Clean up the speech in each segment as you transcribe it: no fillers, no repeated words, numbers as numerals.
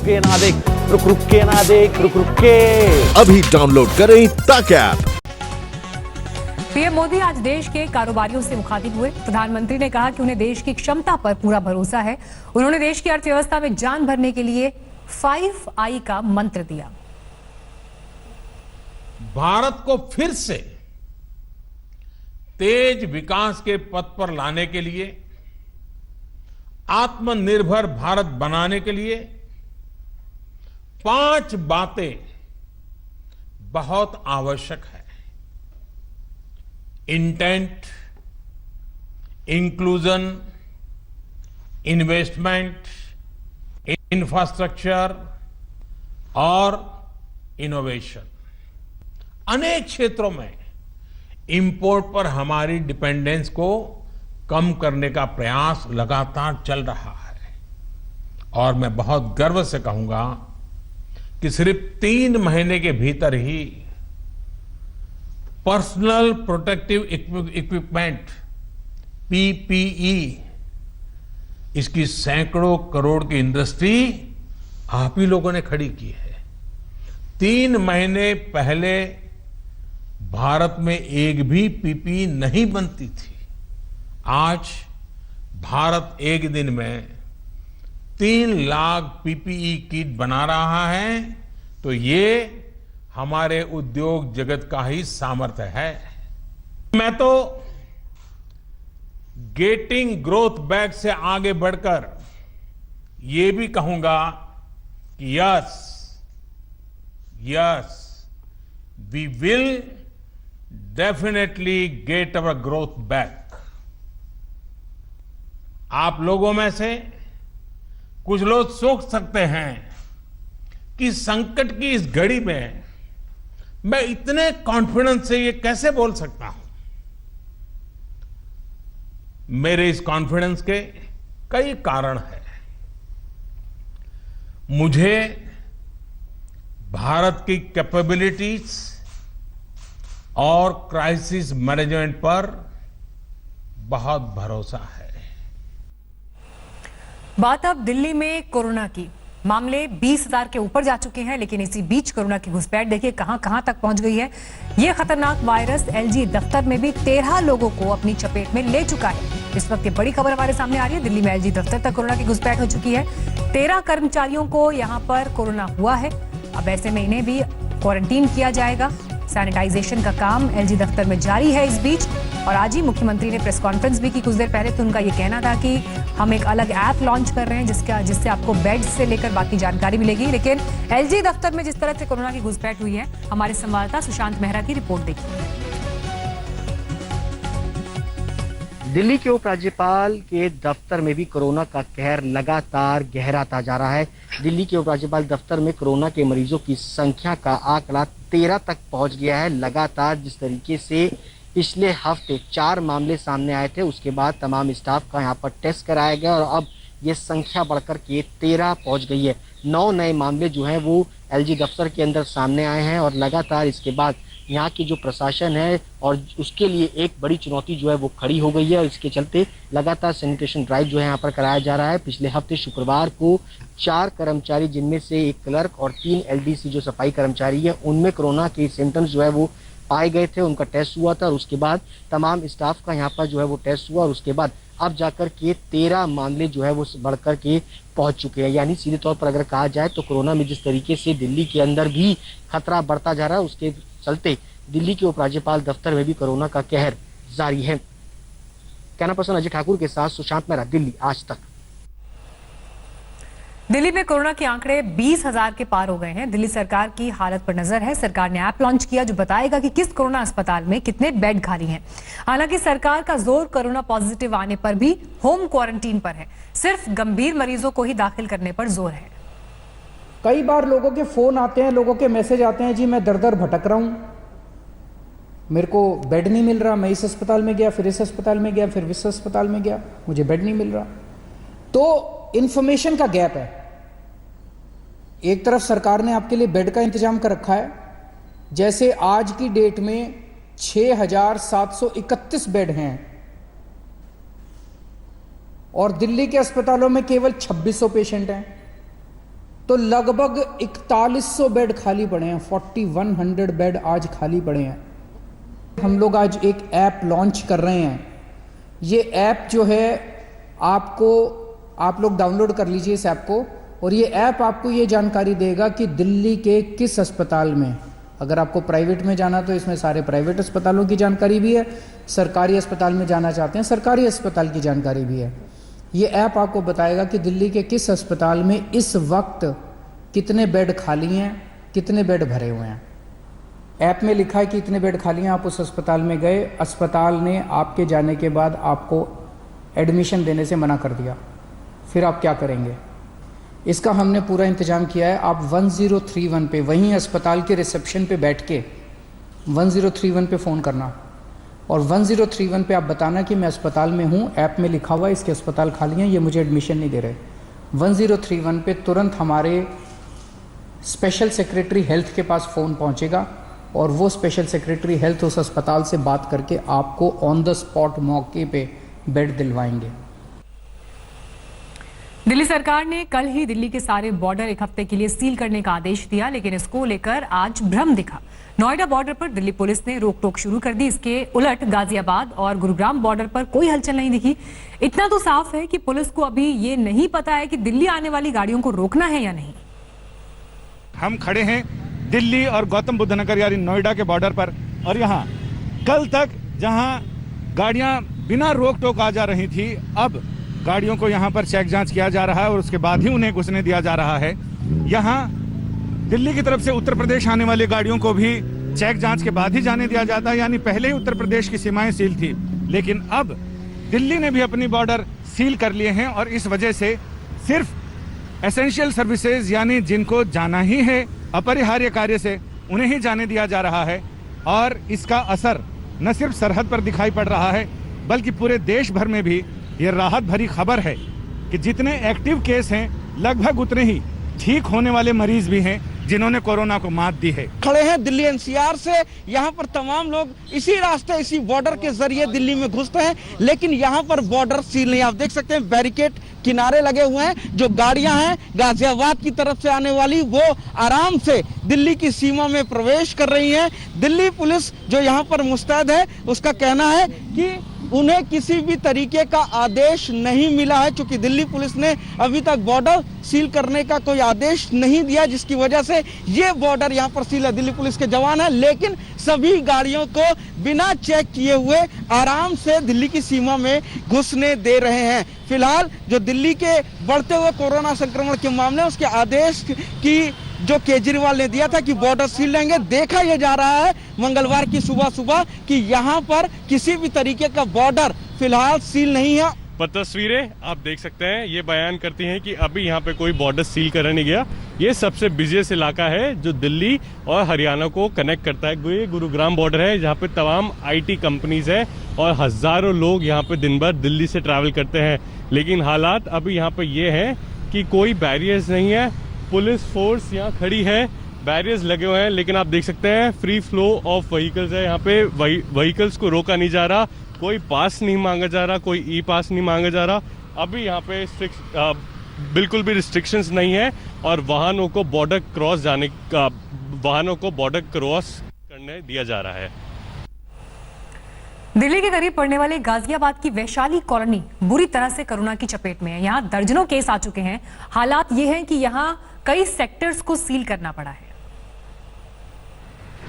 के ना देख, रुक के ना देख, रुक के। अभी डाउनलोड करें तक ऐप। पीएम मोदी आज देश के कारोबारियों से मुखातिब हुए। प्रधानमंत्री ने कहा कि उन्हें देश की क्षमता पर पूरा भरोसा है। उन्होंने देश की अर्थव्यवस्था में जान भरने के लिए 5I का मंत्र दिया। भारत को फिर से तेज विकास के पथ पर लाने के लिए, आत्मनिर्भर भारत बनाने के लिए 5 बातें बहुत आवश्यक है। इंटेंट, इंक्लूजन, इन्वेस्टमेंट, इंफ्रास्ट्रक्चर और इनोवेशन। अनेक क्षेत्रों में इंपोर्ट पर हमारी डिपेंडेंस को कम करने का प्रयास लगातार चल रहा है और मैं बहुत गर्व से कहूंगा कि सिर्फ 3 महीने के भीतर ही पर्सनल प्रोटेक्टिव इक्विपमेंट PPE इसकी सैकड़ों करोड़ की इंडस्ट्री आप ही लोगों ने खड़ी की है। 3 महीने पहले भारत में एक भी PPE नहीं बनती थी। आज भारत एक दिन में 3 लाख PPE किट बना रहा है, तो ये हमारे उद्योग जगत का ही सामर्थ्य है। मैं तो गेटिंग ग्रोथ बैक से आगे बढ़कर ये भी कहूंगा कि yes we will definitely get our growth back. आप लोगों में से कुछ लोग सोच सकते हैं कि संकट की इस घड़ी में मैं इतने कॉन्फिडेंस से ये कैसे बोल सकता हूं। मेरे इस कॉन्फिडेंस के कई कारण हैं। मुझे भारत की कैपेबिलिटीज और क्राइसिस मैनेजमेंट पर बहुत भरोसा है। बात अब दिल्ली में कोरोना की। मामले 20,000 के ऊपर जा चुके हैं, लेकिन इसी बीच कोरोना की घुसपैठ देखिए कहां तक पहुंच गई है। यह खतरनाक वायरस LG दफ्तर में भी 13 लोगों को अपनी चपेट में ले चुका है। इस वक्त ये बड़ी खबर हमारे सामने आ रही है। दिल्ली में LG दफ्तर तक कोरोना की घुसपैठ हो चुकी है। 13 कर्मचारियों को यहां पर कोरोना हुआ है। अब ऐसे में इन्हें भी क्वारंटीन किया जाएगा। सैनिटाइजेशन का काम LG दफ्तर में जारी है इस बीच। और आज ही मुख्यमंत्री ने प्रेस कॉन्फ्रेंस भी की। कुछ देर पहले तो उनका ये कहना था कि हम एक अलग ऐप लॉन्च कर रहे हैं जिससे आपको बेड से लेकर बाकी जानकारी मिलेगी। लेकिन LG दफ्तर में जिस तरह से कोरोना की घुसपैठ हुई है, हमारे संवाददाता सुशांत मेहरा की रिपोर्ट देखिए। दिल्ली के उपराज्यपाल के दफ्तर में भी कोरोना का कहर लगातार गहराता जा रहा है। दिल्ली के उपराज्यपाल दफ्तर में कोरोना के मरीजों की संख्या का आंकड़ा 13 तक पहुंच गया है। लगातार जिस तरीके से पिछले हफ्ते 4 मामले सामने आए थे, उसके बाद तमाम स्टाफ का यहां पर टेस्ट कराया गया और अब ये संख्या बढ़कर के 13 पहुंच गई है। 9 नए मामले जो हैं वो LG दफ्तर के अंदर सामने आए हैं और लगातार इसके बाद यहाँ की जो प्रशासन है और उसके लिए एक बड़ी चुनौती जो है वो खड़ी हो गई है और इसके चलते लगातार सैनिटेशन ड्राइव जो है यहाँ पर कराया जा रहा है। पिछले हफ्ते शुक्रवार को 4 कर्मचारी, जिनमें से 1 क्लर्क और 3 LDC जो सफाई कर्मचारी है, उनमें कोरोना के सिम्टम्स जो है वो पाए गए थे। उनका टेस्ट हुआ था और उसके बाद तमाम स्टाफ का यहाँ पर जो है वो टेस्ट हुआ और उसके बाद अब जाकर के 13 मामले जो है वो बढ़कर के पहुंच चुके हैं। यानी सीधे तौर पर अगर कहा जाए तो कोरोना में जिस तरीके से दिल्ली के अंदर भी खतरा बढ़ता जा रहा है, उसके चलते दिल्ली के उपराज्यपाल दफ्तर में भी कोरोना का कहर जारी है। कैमरा पर्सन अजय ठाकुर के साथ सुशांत मेहरा, दिल्ली आज तक। दिल्ली में कोरोना के आंकड़े 20,000 के पार हो गए हैं। दिल्ली सरकार की हालत पर नजर है। सरकार ने ऐप लॉन्च किया जो बताएगा कि किस कोरोना अस्पताल में कितने बेड खाली हैं। हालांकि सरकार का जोर कोरोना पॉजिटिव आने पर भी होम क्वारंटीन पर है। सिर्फ गंभीर मरीजों को ही दाखिल करने पर जोर है। कई बार लोगों के फोन आते हैं, लोगों के मैसेज आते हैं, जी मैं दर दर भटक रहा हूं, मेरे को बेड नहीं मिल रहा, मैं इस अस्पताल में गया, फिर इस अस्पताल में गया, फिर इस अस्पताल में गया, मुझे बेड नहीं मिल रहा। तो इंफॉर्मेशन का गैप है। एक तरफ सरकार ने आपके लिए बेड का इंतजाम कर रखा है, जैसे आज की डेट में 6,731 बेड हैं और दिल्ली के अस्पतालों में केवल 2600 पेशेंट हैं। तो लगभग 4100 बेड खाली पड़े हैं, 4100 बेड आज खाली पड़े हैं। हम लोग आज एक ऐप लॉन्च कर रहे हैं। ये ऐप जो है आप लोग डाउनलोड कर लीजिए इस ऐप को, और ये ऐप आपको ये जानकारी देगा कि दिल्ली के किस अस्पताल में, अगर आपको प्राइवेट में जाना तो इसमें सारे प्राइवेट अस्पतालों की जानकारी भी है, सरकारी अस्पताल में जाना चाहते हैं सरकारी अस्पताल की जानकारी भी है। ये ऐप आपको बताएगा कि दिल्ली के किस अस्पताल में इस वक्त कितने बेड खाली हैं, कितने बेड भरे हुए हैं। ऐप में लिखा है कि इतने बेड खाली हैं, आप उस अस्पताल में गए, अस्पताल ने आपके जाने के बाद आपको एडमिशन देने से मना कर दिया, फिर आप क्या करेंगे? इसका हमने पूरा इंतजाम किया है। आप 1031 पे, वहीं अस्पताल के रिसेप्शन पे बैठ के 1031 पे फ़ोन करना, और 1031 पे आप बताना कि मैं अस्पताल में हूँ, ऐप में लिखा हुआ है इसके अस्पताल खाली हैं, ये मुझे एडमिशन नहीं दे रहे। 1031 पे तुरंत हमारे स्पेशल सेक्रेटरी हेल्थ के पास फ़ोन पहुँचेगा, और वो स्पेशल सेक्रेटरी हेल्थ उस अस्पताल से बात करके आपको ऑन द स्पॉट मौके पे बेड दिलवाएंगे। दिल्ली सरकार ने कल ही दिल्ली के सारे बॉर्डर एक हफ्ते के लिए सील करने का आदेश दिया, लेकिन इसको लेकर आज भ्रम दिखा। नोएडा बॉर्डर पर दिल्ली पुलिस ने रोक टोक शुरू कर दी। इसके उलट गाजियाबाद और गुरुग्राम बॉर्डर पर कोई हलचल नहीं दिखी। इतना तो साफ है कि पुलिस को अभी ये नहीं पता है कि दिल्ली आने वाली गाड़ियों को रोकना है या नहीं। हम खड़े हैं दिल्ली और गौतम बुद्ध नगर यानी नोएडा के बॉर्डर पर, और यहाँ कल तक जहाँ गाड़ियाँ बिना रोक टोक आ जा रही थी, अब गाड़ियों को यहाँ पर चेक जांच किया जा रहा है और उसके बाद ही उन्हें घुसने दिया जा रहा है। यहाँ दिल्ली की तरफ से उत्तर प्रदेश आने वाली गाड़ियों को भी चेक जांच के बाद ही जाने दिया जाता है, यानी पहले ही उत्तर प्रदेश की सीमाएं सील थी, लेकिन अब दिल्ली ने भी अपनी बॉर्डर सील कर लिए हैं, और इस वजह से सिर्फ एसेंशियल सर्विसेज यानी जिनको जाना ही है अपरिहार्य कार्य से, उन्हें ही जाने दिया जा रहा है। और इसका असर न सिर्फ सरहद पर दिखाई पड़ रहा है, बल्कि पूरे देश भर में भी ये राहत भरी खबर है कि जितने एक्टिव केस हैं लगभग उतने ही ठीक होने वाले मरीज भी हैं जिन्होंने कोरोना को मात दी है। खड़े हैं दिल्ली एनसीआर से, यहाँ पर तमाम लोग इसी रास्ते इसी बॉर्डर के जरिए दिल्ली में घुसते हैं, लेकिन यहाँ पर बॉर्डर सील नहीं। आप देख सकते हैं बैरिकेड किनारे लगे हुए हैं। जो गाड़ियां हैं गाजियाबाद की तरफ से आने वाली, वो आराम से दिल्ली की सीमा में प्रवेश कर रही हैं। दिल्ली पुलिस जो यहाँ पर मुस्तैद है, उसका कहना है कि उन्हें किसी भी तरीके का आदेश नहीं मिला है, क्योंकि दिल्ली पुलिस ने अभी तक बॉर्डर सील करने का कोई आदेश नहीं दिया, जिसकी वजह से ये बॉर्डर यहाँ पर सील है। दिल्ली पुलिस के जवान हैं, लेकिन सभी गाड़ियों को बिना चेक किए हुए आराम से दिल्ली की सीमा में घुसने दे रहे हैं। फिलहाल जो दिल्ली के बढ़ते हुए कोरोना संक्रमण के मामले, उसके आदेश की जो केजरीवाल ने दिया था कि बॉर्डर सील रहेंगे, देखा यह जा रहा है मंगलवार की सुबह सुबह कि यहाँ पर किसी भी तरीके का बॉर्डर फिलहाल सील नहीं है। पर तस्वीरें आप देख सकते हैं, ये बयान करती हैं कि अभी यहाँ पे कोई बॉर्डर सील करने नहीं गया। ये सबसे बिजिएस्ट इलाका है जो दिल्ली और हरियाणा को कनेक्ट करता है। ये गुरुग्राम बॉर्डर है, जहाँ पे तमाम IT कंपनीज है और हजारों लोग यहाँ पे दिन भर दिल्ली से ट्रैवल करते हैं। लेकिन हालात अभी यहाँ पे ये है कि कोई बैरियर्स नहीं है, पुलिस फोर्स यहाँ खड़ी है, बैरियर्स लगे हुए हैं, लेकिन आप देख सकते हैं फ्री फ्लो ऑफ व्हीकल्स है। यहाँ पे व्हीकल्स को रोका नहीं जा रहा, कोई पास नहीं मांगा जा रहा, कोई ई पास नहीं मांगा जा रहा। अभी यहाँ पे बिल्कुल भी रिस्ट्रिक्शंस नहीं है और वाहनों को बॉर्डर क्रॉस करने दिया जा रहा है। दिल्ली के करीब पड़ने वाले गाजियाबाद की वैशाली कॉलोनी बुरी तरह से कोरोना की चपेट में है। यहाँ दर्जनों केस आ चुके हैं। हालात ये हैं कि यहाँ कई सेक्टर्स को सील करना पड़ा है।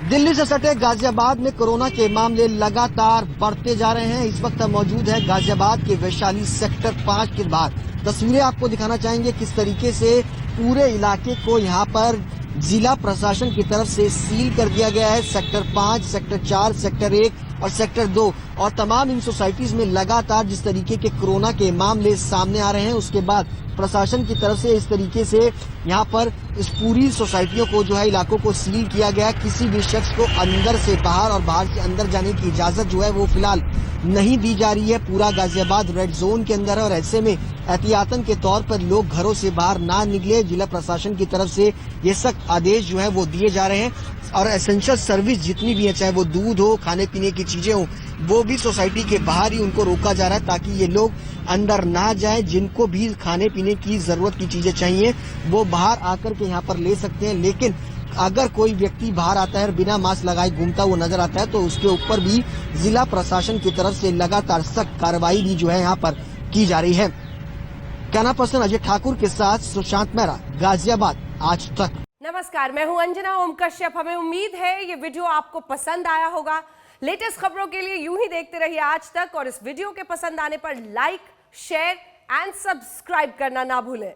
दिल्ली से सटे गाजियाबाद में कोरोना के मामले लगातार बढ़ते जा रहे हैं। इस वक्त हम मौजूद है गाजियाबाद के वैशाली सेक्टर 5 के बाहर। तस्वीरें आपको दिखाना चाहेंगे किस तरीके से पूरे इलाके को यहाँ पर जिला प्रशासन की तरफ से सील कर दिया गया है। सेक्टर 5, सेक्टर 4, सेक्टर 1 और सेक्टर 2 और तमाम इन सोसाइटीज में लगातार जिस तरीके के कोरोना के मामले सामने आ रहे हैं, उसके बाद प्रशासन की तरफ से इस तरीके से यहाँ पर इस पूरी सोसाइटियों को जो है इलाकों को सील किया गया। किसी भी शख्स को अंदर से बाहर और बाहर से अंदर जाने की इजाजत जो है वो फिलहाल नहीं दी जा रही है। पूरा गाजियाबाद रेड जोन के अंदर है और ऐसे में एहतियातन के तौर पर लोग घरों से बाहर ना निकले। जिला प्रशासन की तरफ से ये सख्त आदेश जो है वो दिए जा रहे हैं और एसेंशियल सर्विस जितनी भी है, चाहे वो दूध हो, खाने पीने की चीजें हो, वो भी सोसाइटी के बाहर ही उनको रोका जा रहा है ताकि ये लोग अंदर ना जाए। जिनको भी खाने पीने की जरूरत की चीजें चाहिए वो बाहर आकर के यहाँ पर ले सकते हैं, लेकिन अगर कोई व्यक्ति बाहर आता है और बिना मास्क लगाए घूमता हुआ नजर आता है तो उसके ऊपर भी जिला प्रशासन की तरफ से लगातार सख्त कार्रवाई भी जो है यहाँ पर की जा रही है। कैमरा पर्सन अजय ठाकुर के साथ सुशांत मेहरा, गाजियाबाद, आज तक। नमस्कार, मैं हूं अंजना ओम कश्यप। हमें उम्मीद है ये वीडियो आपको पसंद आया होगा। लेटेस्ट खबरों के लिए यूं ही देखते रहिए आज तक, और इस वीडियो के पसंद आने पर लाइक, शेयर एंड सब्सक्राइब करना ना भूलें।